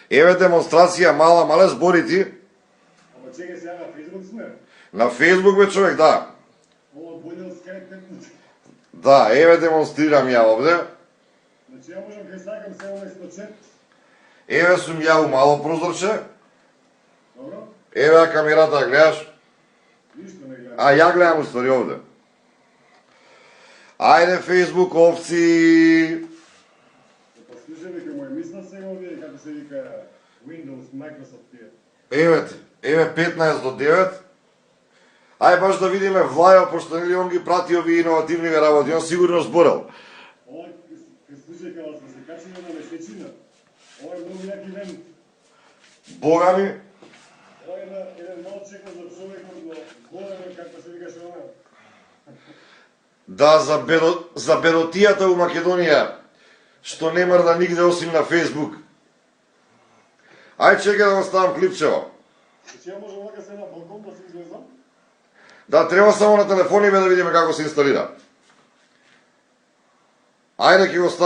Еве демонстрација, мале зборити. Ама чекай сега на Фейсбук сме. На Фейсбук бе човек, да. Ова боле од Skype 5 пати. Да, еве демонстрирам ја овде. Значи ја можам кај сакам се уместо чет. Еве сум ја у мало прозорче. Добро? Еве камерата гледаш. Ништо не гледам. А ја гледам уствари овде. Ајде Фейсбук овци. Па слушај вика моја мисла сега овие како се вика Windows, Microsoft тие. Еве 15 до 9. Ај баш да видиме Влајо, пошто нели он ги прати овие иновативни работи, он сигурно зборел. Ова слушај кога сме се качиле на месечина. Ова е многу јак ивент. Бога ми, Ова е еден мал чекор за човекот во големо како се викаше она. да, за бедотијата у Македонија, што не мрда нигде осим на Фейсбук. Ај чекай да го ставам клипчево. Значи ја можам вака се на балкон да се излезам. Да, треба само на телефони да видиме како се инсталира. Ајде ќе го ставам.